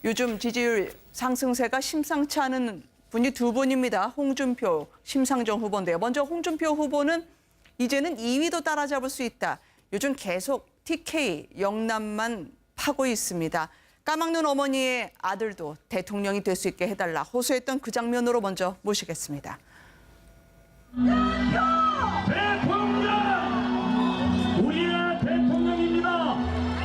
요즘 지지율 상승세가 심상치 않은 분이 두 분입니다. 홍준표, 심상정 후보인데요. 먼저 홍준표 후보는 이제는 2위도 따라잡을 수 있다. 요즘 계속 TK 영남만 파고 있습니다. 까막눈 어머니의 아들도 대통령이 될 수 있게 해달라 호소했던 그 장면으로 먼저 모시겠습니다. 대통령! 우리의 대통령입니다.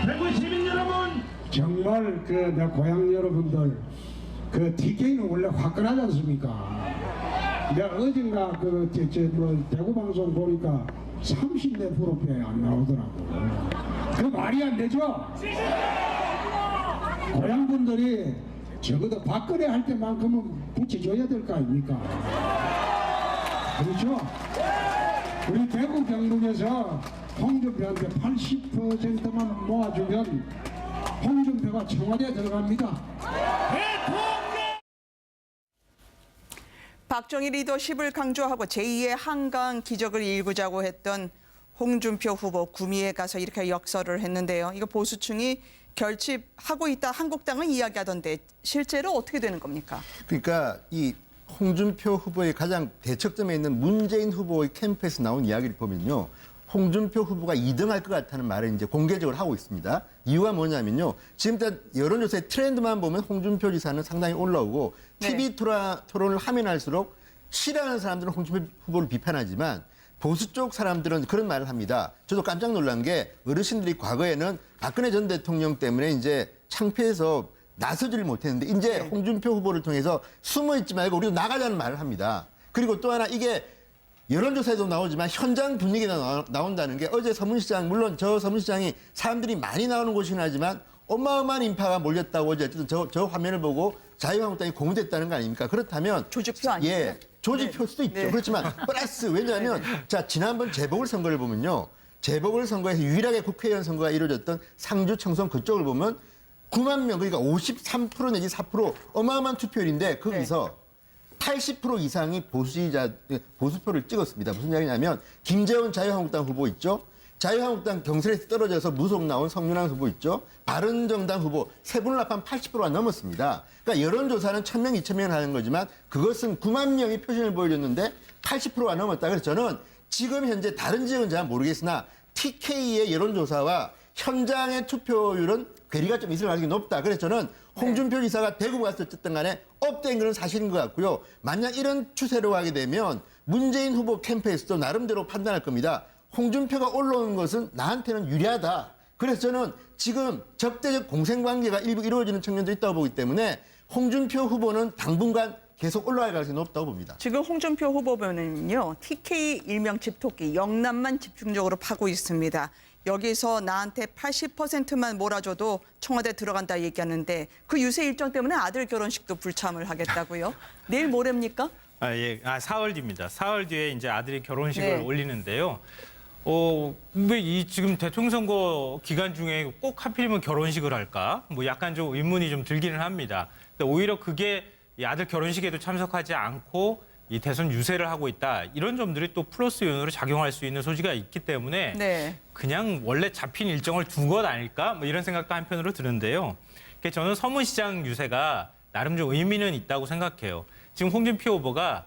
대구 시민 여러분! 정말 내 고향 여러분들 TK는 원래 화끈하지 않습니까? 내가 어젠가 대구 방송 보니까 30몇%배 안 나오더라고. 그 말이 안 되죠? 고향 분들이 적어도 박근혜 할 때만큼은 붙여줘야 될 거 아닙니까? 그렇죠? 우리 대구 경북에서 홍준표한테 80%만 모아주면 홍준표가 청와대에 들어갑니다. 박정희 리더십을 강조하고 제2의 한강 기적을 일구자고 했던 홍준표 후보 구미에 가서 이렇게 역설을 했는데요. 이거 보수층이 결집하고 있다 한국당을 이야기하던데 실제로 어떻게 되는 겁니까? 그러니까 이 홍준표 후보의 가장 대척점에 있는 문재인 후보의 캠프에서 나온 이야기를 보면요. 홍준표 후보가 2등할 것 같다는 말을 이제 공개적으로 하고 있습니다. 이유가 뭐냐면요. 지금 여론조사의 트렌드만 보면 홍준표 지사는 상당히 올라오고 TV 토론을 하면 할수록 싫어하는 사람들은 홍준표 후보를 비판하지만 보수 쪽 사람들은 그런 말을 합니다. 저도 깜짝 놀란 게 어르신들이 과거에는 박근혜 전 대통령 때문에 이제 창피해서 나서지를 못했는데 이제 홍준표 후보를 통해서 숨어 있지 말고 우리도 나가자는 말을 합니다. 그리고 또 하나 이게 여론조사에도 나오지만 현장 분위기가 나온다는 게 어제 서문시장, 물론 저 서문시장이 사람들이 많이 나오는 곳이긴 하지만 어마어마한 인파가 몰렸다고 어제 어쨌든 저 화면을 보고 자유한국당이 고무됐다는 거 아닙니까? 그렇다면 조직표 아니에요? 예, 조직표일 수도 있죠. 그렇지만 플러스 왜냐하면 자 지난번 재보궐선거를 보면요. 재보궐선거에서 유일하게 국회의원 선거가 이루어졌던 상주 청송 그쪽을 보면 9만 명 그러니까 53% 내지 4% 어마어마한 투표율인데 거기서 80% 이상이 보수표를 찍었습니다. 무슨 이야기냐면 김재원 자유한국당 후보 있죠. 자유한국당 경선에서 떨어져서 무속 나온 성윤환 후보 있죠. 바른정당 후보 세 분을 합하면 80%가 넘었습니다. 그러니까 여론조사는 1,000명, 2,000명 하는 거지만 그것은 9만 명이 표심을 보여줬는데 80%가 넘었다. 그래서 저는 지금 현재 다른 지역은 잘 모르겠으나 TK의 여론조사와 현장의 투표율은 괴리가 좀 있을 가능성이 높다. 그래서 저는 홍준표 지사가 대구 가서 어쨌든 간에 업된 것은 사실인 것 같고요. 만약 이런 추세로 가게 되면 문재인 후보 캠프에서도 나름대로 판단할 겁니다. 홍준표가 올라오는 것은 나한테는 유리하다. 그래서 저는 지금 적대적 공생관계가 일부 이루어지는 측면도 있다고 보기 때문에 홍준표 후보는 당분간 계속 올라갈 가능성이 높다고 봅니다. 지금 홍준표 후보는요. TK 일명 집토끼 영남만 집중적으로 파고 있습니다. 여기서 나한테 80%만 몰아줘도 청와대 들어간다 얘기하는데 그 유세 일정 때문에 아들 결혼식도 불참을 하겠다고요? 내일 모레입니까? 예, 4월 뒤입니다. 4월 뒤에 이제 아들이 결혼식을 네. 올리는데요. 왜 이 지금 대통령 선거 기간 중에 꼭 하필이면 결혼식을 할까? 뭐 약간 좀 의문이 좀 들기는 합니다. 근데 오히려 그게 이 아들 결혼식에도 참석하지 않고 이 대선 유세를 하고 있다. 이런 점들이 또 플러스 요인으로 작용할 수 있는 소지가 있기 때문에 그냥 원래 잡힌 일정을 둔 것 아닐까? 뭐 이런 생각도 한편으로 드는데요. 저는 서문시장 유세가 나름 좀 의미는 있다고 생각해요. 지금 홍준표 후보가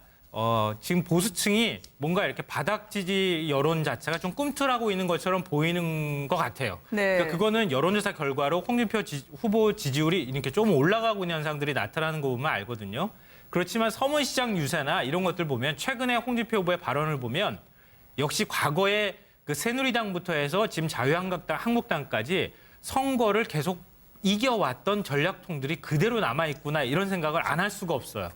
지금 보수층이 뭔가 이렇게 바닥 지지 여론 자체가 좀 꿈틀하고 있는 것처럼 보이는 것 같아요. 그러니까 그거는 여론조사 결과로 홍준표 후보 지지율이 이렇게 좀 올라가고 있는 현상들이 나타나는 거 보면 알거든요. 그렇지만 서문시장 유세나 이런 것들 보면 최근에 홍준표 후보의 발언을 보면 역시 과거에 그 새누리당부터 해서 지금 한국당까지 선거를 계속 이겨왔던 전략통들이 그대로 남아있구나 이런 생각을 안 할 수가 없어요.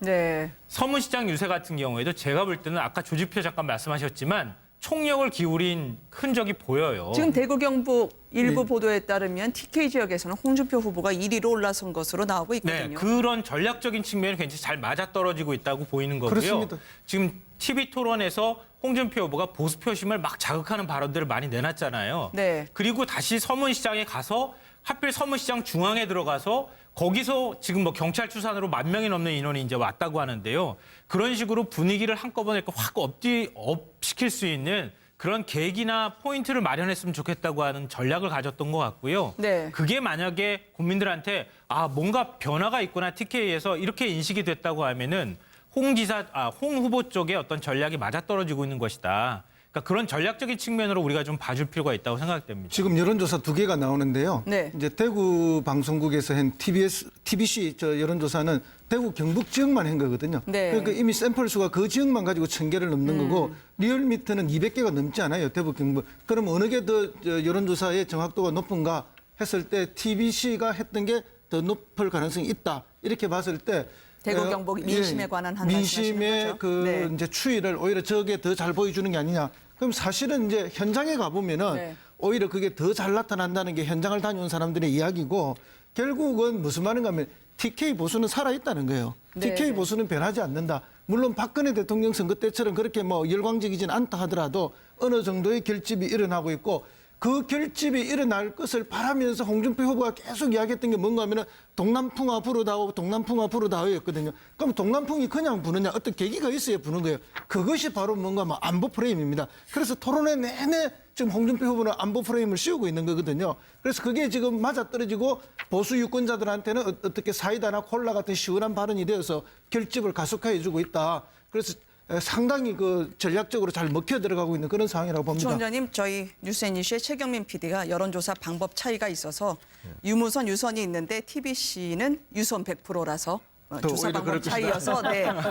서문시장 유세 같은 경우에도 제가 볼 때는 아까 조지표 잠깐 말씀하셨지만 총력을 기울인 흔적이 보여요. 지금 대구 경북 일부 보도에 따르면 TK 지역에서는 홍준표 후보가 1위로 올라선 것으로 나오고 있거든요. 네, 그런 전략적인 측면이 굉장히 잘 맞아떨어지고 있다고 보이는 거고요. 그렇습니다. 지금 TV 토론에서 홍준표 후보가 보수 표심을 막 자극하는 발언들을 많이 내놨잖아요. 그리고 다시 서문시장에 가서 하필 서문시장 중앙에 들어가서 거기서 지금 뭐 경찰 추산으로 10,000명이 넘는 인원이 이제 왔다고 하는데요. 그런 식으로 분위기를 한꺼번에 확 업시킬 수 있는 그런 계기나 포인트를 마련했으면 좋겠다고 하는 전략을 가졌던 것 같고요. 네. 그게 만약에 국민들한테 뭔가 변화가 있구나 TK에서 이렇게 인식이 됐다고 하면은 홍 후보 쪽에 어떤 전략이 맞아떨어지고 있는 것이다. 그러니까 그런 전략적인 측면으로 우리가 좀 봐줄 필요가 있다고 생각됩니다. 지금 여론조사 2개가 나오는데요. 네. 이제 대구 방송국에서 한 TBC 여론조사는 대구 경북 지역만 한 거거든요. 네. 그러니까 이미 샘플 수가 그 지역만 가지고 1000개를 넘는 거고 리얼미터는 200개가 넘지 않아요. 대구 경북. 그럼 어느 게 더 여론조사의 정확도가 높은가 했을 때 TBC가 했던 게 더 높을 가능성이 있다. 이렇게 봤을 때 대구 경북 민심에 관한 한 말씀하시는 민심의 거죠? 그 네. 이제 추이를 오히려 저게 더 잘 보여주는 게 아니냐. 그럼 사실은 이제 현장에 가보면은 네. 오히려 그게 더 잘 나타난다는 게 현장을 다녀온 사람들의 이야기고 결국은 무슨 말인가 하면 TK 보수는 살아있다는 거예요. 네. TK 보수는 변하지 않는다. 물론 박근혜 대통령 선거 때처럼 그렇게 뭐 열광적이진 않다 하더라도 어느 정도의 결집이 일어나고 있고 그 결집이 일어날 것을 바라면서 홍준표 후보가 계속 이야기했던 게 뭔가 하면은 동남풍아 부르다오, 동남풍아 부르다오였거든요. 그럼 동남풍이 그냥 부느냐 어떤 계기가 있어야 부는 거예요. 그것이 바로 뭔가 뭐 안보 프레임입니다. 그래서 토론회 내내 지금 홍준표 후보는 안보 프레임을 씌우고 있는 거거든요. 그래서 그게 지금 맞아떨어지고 보수 유권자들한테는 어떻게 사이다나 콜라 같은 시원한 발언이 되어서 결집을 가속화해주고 있다. 그래서 상당히 그 전략적으로 잘 먹혀 들어가고 있는 그런 상황이라고 봅니다. 총장님, 저희 뉴스앤이슈의 최경민 PD가 여론조사 방법 차이가 있어서 유무선, 유선이 있는데 TBC는 유선 100%라서 조사 오히려 방법 그럴 차이여서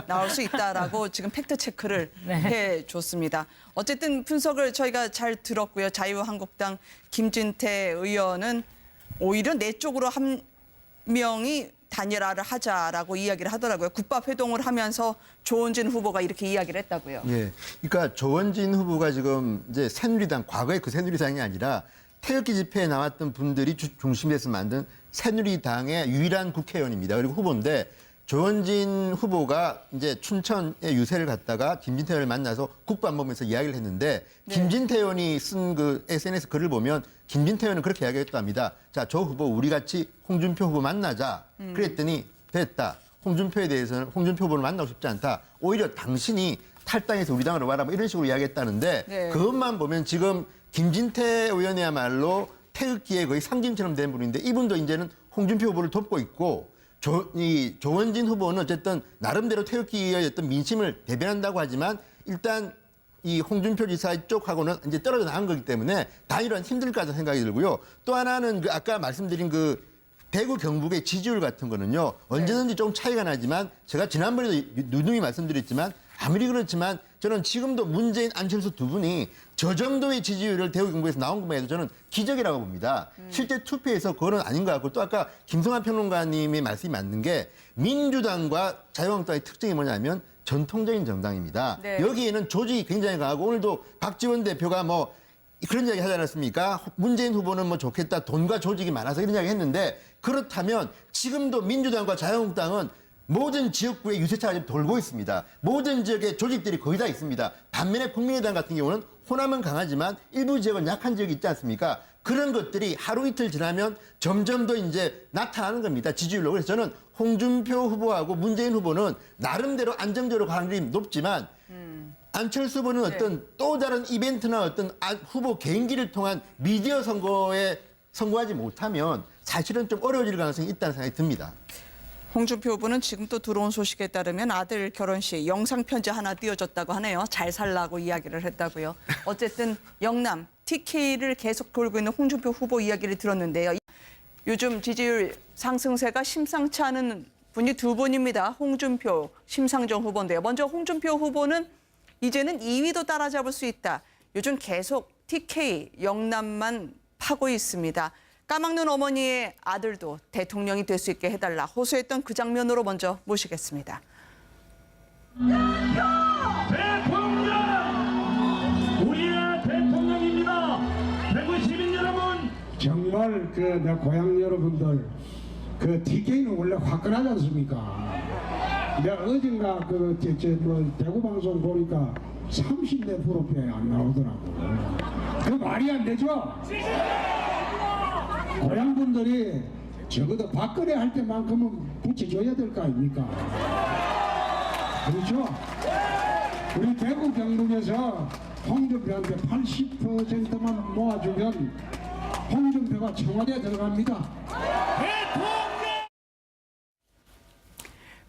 나올 수 있다라고 지금 팩트 체크를 해줬습니다. 어쨌든 분석을 저희가 잘 들었고요. 자유한국당 김진태 의원은 오히려 내 쪽으로 한 명이 단일화를 하자라고 이야기를 하더라고요. 국밥 회동을 하면서 조원진 후보가 이렇게 이야기를 했다고요. 예. 그러니까 조원진 후보가 지금 이제 새누리당, 과거의 그 새누리당이 아니라 태극기 집회에 나왔던 분들이 중심에서 만든 새누리당의 유일한 국회의원입니다. 그리고 후보인데 조원진 후보가 이제 춘천에 유세를 갔다가 김진태 의원을 만나서 국밥 먹으면서 이야기를 했는데 김진태 의원이 쓴 그 SNS 글을 보면 김진태 의원은 그렇게 이야기했다고 합니다. 자, 조 후보 우리 같이 홍준표 후보 만나자. 그랬더니 됐다. 홍준표에 대해서는 홍준표 후보를 만나고 싶지 않다. 오히려 당신이 탈당해서 우리 당으로 와라. 뭐 이런 식으로 이야기했다는데 네. 그것만 보면 지금 김진태 의원이야말로 태극기에 거의 상징처럼 된 분인데 이분도 이제는 홍준표 후보를 돕고 있고 조원진 후보는 어쨌든 나름대로 태극기의 어떤 민심을 대변한다고 하지만 일단 이 홍준표 지사 쪽하고는 이제 떨어져 나간 거기 때문에 단일화는 힘들 거라는 생각이 들고요. 또 하나는 그 아까 말씀드린 그 대구 경북의 지지율 같은 거는요. 언제든지 좀 차이가 나지만 제가 지난번에도 누누이 말씀드렸지만 아무리 그렇지만 저는 지금도 문재인, 안철수 두 분이 저 정도의 지지율을 대구 경북에서 나온 것만 해도 저는 기적이라고 봅니다. 실제 투표에서 그거는 아닌 것 같고 또 아까 김성환 평론가님의 말씀이 맞는 게 민주당과 자유한국당의 특징이 뭐냐면 전통적인 정당입니다. 네. 여기에는 조직이 굉장히 강하고 오늘도 박지원 대표가 뭐 그런 이야기 하지 않았습니까? 문재인 후보는 뭐 좋겠다. 돈과 조직이 많아서 이런 이야기 했는데 그렇다면 지금도 민주당과 자유한국당은 모든 지역구에 유세차가 지금 돌고 있습니다. 모든 지역에 조직들이 거의 다 있습니다. 반면에 국민의당 같은 경우는 호남은 강하지만 일부 지역은 약한 지역이 있지 않습니까? 그런 것들이 하루 이틀 지나면 점점 더 이제 나타나는 겁니다. 지지율로. 그래서 저는 홍준표 후보하고 문재인 후보는 나름대로 안정적으로 가능성이 높지만 안철수 후보는 어떤 또 다른 이벤트나 어떤 후보 개인기를 통한 미디어 선거에 성공하지 못하면 사실은 좀 어려워질 가능성이 있다는 생각이 듭니다. 홍준표 후보는 지금 또 들어온 소식에 따르면 아들 결혼식 영상 편지 하나 띄워줬다고 하네요. 잘 살라고 이야기를 했다고요. 어쨌든 영남 TK를 계속 돌고 있는 홍준표 후보 이야기를 들었는데요. 요즘 지지율 상승세가 심상치 않은 분이 두 분입니다. 홍준표, 심상정 후보인데요. 먼저 홍준표 후보는 이제는 2위도 따라잡을 수 있다. 요즘 계속 TK 영남만 파고 있습니다. 까막눈 어머니의 아들도 대통령이 될 수 있게 해달라 호소했던 그 장면으로 먼저 모시겠습니다. 대통령! 우리의 대통령입니다. 대구 시민 여러분! 정말 그 내 고향 여러분들 그 TK는 원래 화끈하지 않습니까? 내가 어젠가 뭐 대구 방송 보니까 34%에 안 나오더라고. 그 말이 안 되죠? 고향 분들이 적어도 박근혜 할 때만큼은 붙여줘야 될 거 아닙니까? 그렇죠? 우리 대구 경북에서 홍준표한테 80%만 모아주면 홍준표가 청와대에 들어갑니다.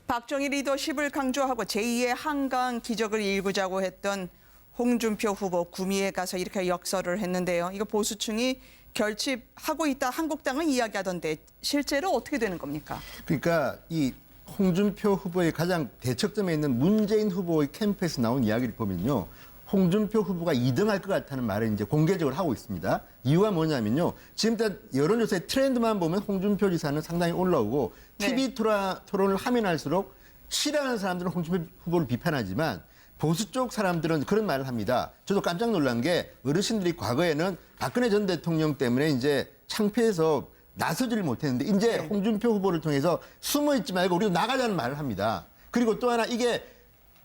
박정희 리더십을 강조하고 제2의 한강 기적을 일구자고 했던 홍준표 후보 구미에 가서 이렇게 역설을 했는데요. 이거 보수층이 결집하고 있다 한국당은 이야기하던데 실제로 어떻게 되는 겁니까? 그러니까 이 홍준표 후보의 가장 대척점에 있는 문재인 후보의 캠프에서 나온 이야기를 보면요. 홍준표 후보가 2등할 것 같다는 말을 이제 공개적으로 하고 있습니다. 이유가 뭐냐면요. 지금 여론조사의 트렌드만 보면 홍준표 지사는 상당히 올라오고 네. TV 토론을 하면 할수록 싫어하는 사람들은 홍준표 후보를 비판하지만 보수 쪽 사람들은 그런 말을 합니다. 저도 깜짝 놀란 게 어르신들이 과거에는 박근혜 전 대통령 때문에 이제 창피해서 나서지를 못했는데 이제 홍준표 후보를 통해서 숨어 있지 말고 우리도 나가자는 말을 합니다. 그리고 또 하나 이게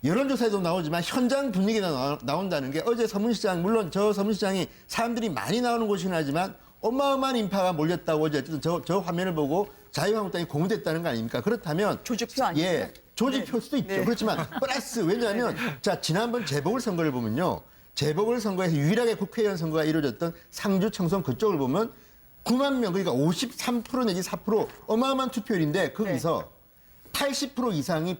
여론조사에도 나오지만 현장 분위기가 나온다는 게 어제 서문시장, 물론 저 서문시장이 사람들이 많이 나오는 곳이긴 하지만 어마어마한 인파가 몰렸다고 어제 어쨌든 저 화면을 보고 자유한국당이 고무됐다는 거 아닙니까? 그렇다면 조직표 아닙니까? 예, 조직표일 수도 있죠. 네. 그렇지만 플러스 왜냐하면 자 지난번 재보궐선거를 보면요. 재보궐선거에서 유일하게 국회의원 선거가 이루어졌던 상주 청송 그쪽을 보면 9만 명 그러니까 53% 내지 4% 어마어마한 투표율인데 거기서 80% 이상이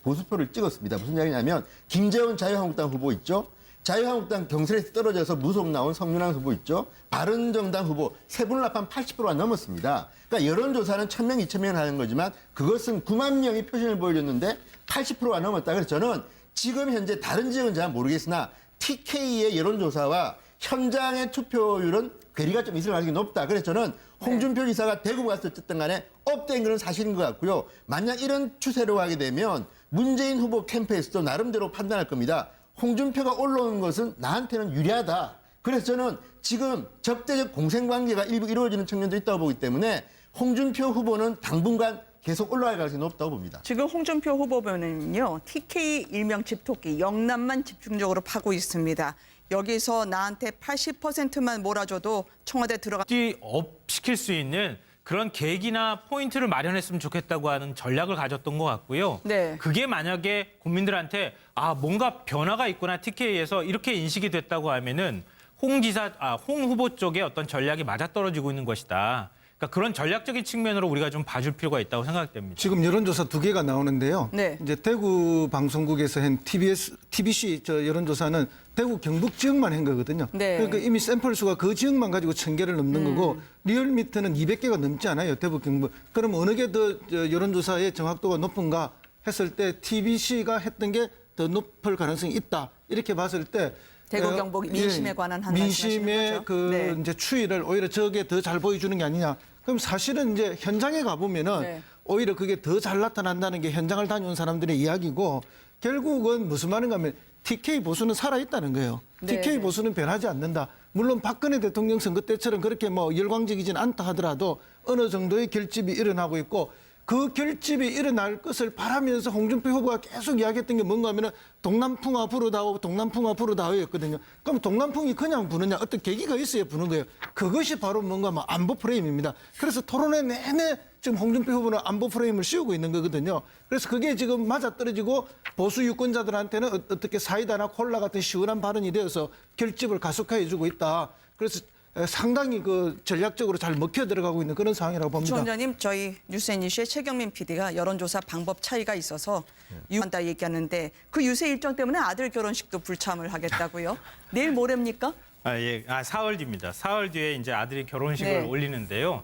보수표를 찍었습니다. 무슨 이야기냐면 김재원 자유한국당 후보 있죠. 자유한국당 경선에서 떨어져서 무속 나온 성윤환 후보 있죠. 바른정당 후보 세 분을 합한 80%가 넘었습니다. 그러니까 여론조사는 1,000명, 2,000명 하는 거지만 그것은 9만 명이 표심을 보여줬는데 80%가 넘었다. 그래서 저는 지금 현재 다른 지역은 잘 모르겠으나 TK의 여론조사와 현장의 투표율은 괴리가 좀 있을 가능성이 높다. 그래서 저는 홍준표 지사가 대구 갔을 어쨌든 간에 업된 것은 사실인 것 같고요. 만약 이런 추세로 가게 되면 문재인 후보 캠프에서도 나름대로 판단할 겁니다. 홍준표가 올라오는 것은 나한테는 유리하다. 그래서 저는 지금 적대적 공생관계가 일부 이루어지는 측면도 있다고 보기 때문에 홍준표 후보는 당분간 계속 올라갈 가능성이 높다고 봅니다. 지금 홍준표 후보는요. TK 일명 집토끼 영남만 집중적으로 파고 있습니다. 여기서 나한테 80%만 몰아줘도 청와대 들어가. 업 시킬 수 있는 그런 계기나 포인트를 마련했으면 좋겠다고 하는 전략을 가졌던 것 같고요. 네. 그게 만약에 국민들한테 뭔가 변화가 있구나 TK에서 이렇게 인식이 됐다고 하면은 홍 후보 쪽에 어떤 전략이 맞아떨어지고 있는 것이다. 그러니까 그런 전략적인 측면으로 우리가 좀 봐줄 필요가 있다고 생각됩니다. 지금 여론조사 2개가 나오는데요. 네. 이제 대구 방송국에서 한 TBC 여론조사는 대구 경북 지역만 한 거거든요. 네. 그러니까 이미 샘플 수가 그 지역만 가지고 1,000개를 넘는 거고 리얼미터는 200개가 넘지 않아요. 대구 경북. 그럼 어느 게 더 여론조사의 정확도가 높은가 했을 때 TBC가 했던 게 더 높을 가능성이 있다. 이렇게 봤을 때 대구 경북 민심에 관한 한 말씀하시는 민심의 거죠? 그 네. 이제 추이를 오히려 저게 더 잘 보여주는 게 아니냐. 그럼 사실은 이제 현장에 가보면은 네. 오히려 그게 더 잘 나타난다는 게 현장을 다녀온 사람들의 이야기고 결국은 무슨 말인가 하면 TK 보수는 살아있다는 거예요. 네, TK 네. 보수는 변하지 않는다. 물론 박근혜 대통령 선거 때처럼 그렇게 뭐 열광적이진 않다 하더라도 어느 정도의 결집이 일어나고 있고 그 결집이 일어날 것을 바라면서 홍준표 후보가 계속 이야기했던 게 뭔가 하면은 동남풍아 부르다오, 동남풍아 부르다오였거든요. 그럼 동남풍이 그냥 부느냐 어떤 계기가 있어야 부는 거예요. 그것이 바로 뭔가 뭐 안보 프레임입니다. 그래서 토론회 내내 지금 홍준표 후보는 안보 프레임을 씌우고 있는 거거든요. 그래서 그게 지금 맞아떨어지고 보수 유권자들한테는 어떻게 사이다나 콜라 같은 시원한 발언이 되어서 결집을 가속화해주고 있다. 그래서 상당히 그 전략적으로 잘 먹혀 들어가고 있는 그런 상황이라고 봅니다. 주원장님, 저희 뉴스앤이슈의 최경민 PD가 여론조사 방법 차이가 있어서 유한다 얘기하는데 그 유세 일정 때문에 아들 결혼식도 불참을 하겠다고요? 내일 모레입니까? 예. 4월 뒤입니다. 4월 뒤에 이제 아들이 결혼식을 네. 올리는데요.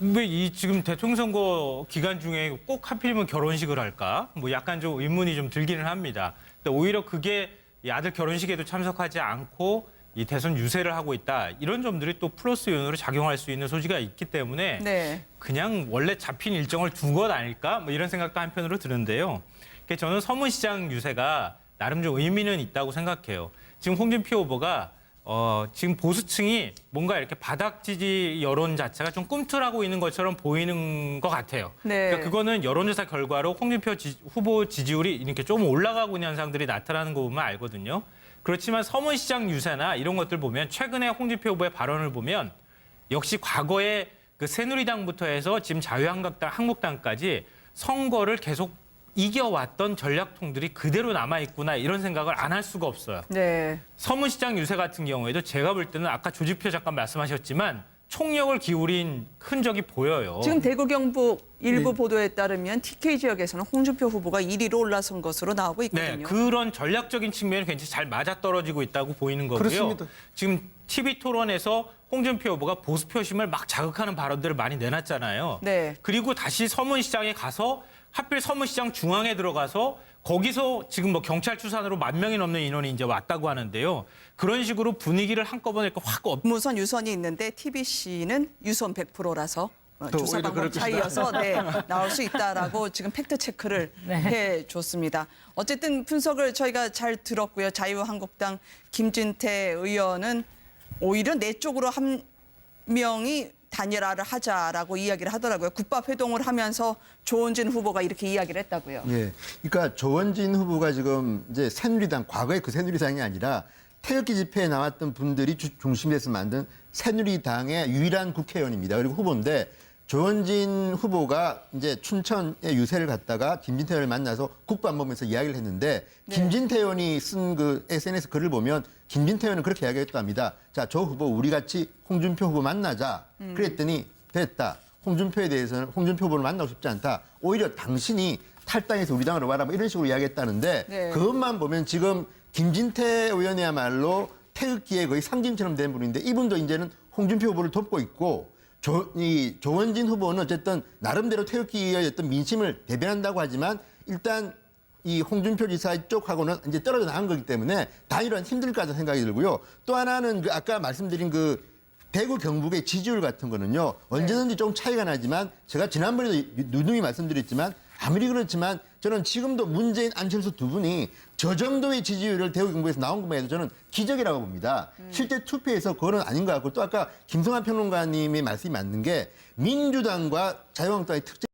왜 이 지금 대통령 선거 기간 중에 꼭 하필이면 결혼식을 할까? 뭐 약간 좀 의문이 좀 들기는 합니다. 근데 오히려 그게 이 아들 결혼식에도 참석하지 않고 이 대선 유세를 하고 있다. 이런 점들이 또 플러스 요인으로 작용할 수 있는 소지가 있기 때문에 네. 그냥 원래 잡힌 일정을 둔 것 아닐까? 뭐 이런 생각도 한편으로 드는데요. 저는 서문시장 유세가 나름 좀 의미는 있다고 생각해요. 지금 홍준표 후보가 지금 보수층이 뭔가 이렇게 바닥 지지 여론 자체가 좀 꿈틀하고 있는 것처럼 보이는 것 같아요. 네. 그러니까 그거는 여론조사 결과로 홍준표 후보 지지율이 이렇게 좀 올라가고 있는 현상들이 나타나는 거 보면 알거든요. 그렇지만 서문시장 유세나 이런 것들 보면 최근에 홍준표 후보의 발언을 보면 역시 과거에 그 새누리당부터 해서 지금 자유한국당, 한국당까지 선거를 계속 이겨왔던 전략통들이 그대로 남아있구나 이런 생각을 안 할 수가 없어요. 네. 서문시장 유세 같은 경우에도 제가 볼 때는 아까 조지표 잠깐 말씀하셨지만 총력을 기울인 흔적이 보여요. 지금 대구 경북 일부 네. 보도에 따르면 TK 지역에서는 홍준표 후보가 1위로 올라선 것으로 나오고 있거든요. 네, 그런 전략적인 측면이 굉장히 잘 맞아떨어지고 있다고 보이는 거고요. 그렇습니다. 지금 TV 토론에서 홍준표 후보가 보수 표심을 막 자극하는 발언들을 많이 내놨잖아요. 네. 그리고 다시 서문시장에 가서 하필 서문시장 중앙에 들어가서 거기서 지금 뭐 경찰 추산으로 10,000명이 넘는 인원이 이제 왔다고 하는데요. 그런 식으로 분위기를 한꺼번에 이렇게 확 무선 유선이 있는데 TBC는 유선 100%라서 주사 오히려 방법 그럴 것이다. 차이여서 네, 나올 수 있다라고 지금 팩트 체크를 해줬습니다. 어쨌든 분석을 저희가 잘 들었고요. 자유한국당 김진태 의원은 오히려 내 쪽으로 한 명이 단일화를 하자라고 이야기를 하더라고요. 국밥 회동을 하면서 조원진 후보가 이렇게 이야기를 했다고요. 예. 그러니까 조원진 후보가 지금 이제 새누리당, 과거의 그 새누리당이 아니라 태극기 집회에 나왔던 분들이 중심에서 만든 새누리당의 유일한 국회의원입니다. 그리고 후보인데 조원진 후보가 이제 춘천에 유세를 갔다가 김진태 의원을 만나서 국밥 먹으면서 이야기를 했는데 네. 김진태 의원이 쓴 그 SNS 글을 보면 김진태 의원은 그렇게 이야기했답니다. 자, 조 후보 우리 같이 홍준표 후보 만나자. 그랬더니 됐다. 홍준표에 대해서는 홍준표 후보를 만나고 싶지 않다. 오히려 당신이 탈당해서 우리 당으로 와라. 뭐 이런 식으로 이야기했다는데 네. 그것만 보면 지금 김진태 의원이야말로 태극기의 거의 상징처럼 된 분인데 이분도 이제는 홍준표 후보를 돕고 있고 조원진 후보는 어쨌든 나름대로 태극기의 어떤 민심을 대변한다고 하지만 일단 이 홍준표 지사 쪽하고는 이제 떨어져 나간 거기 때문에 단일화는 힘들 거다 생각이 들고요. 또 하나는 그 아까 말씀드린 그 대구 경북의 지지율 같은 거는요. 언제든지 좀 차이가 나지만 제가 지난번에도 누누이 말씀드렸지만 아무리 그렇지만 저는 지금도 문재인, 안철수 두 분이 저 정도의 지지율을 대구 경북에서 나온 것만 해도 저는 기적이라고 봅니다. 실제 투표에서 그거는 아닌 것 같고 또 아까 김성환 평론가님의 말씀이 맞는 게 민주당과 자유한국당의 특징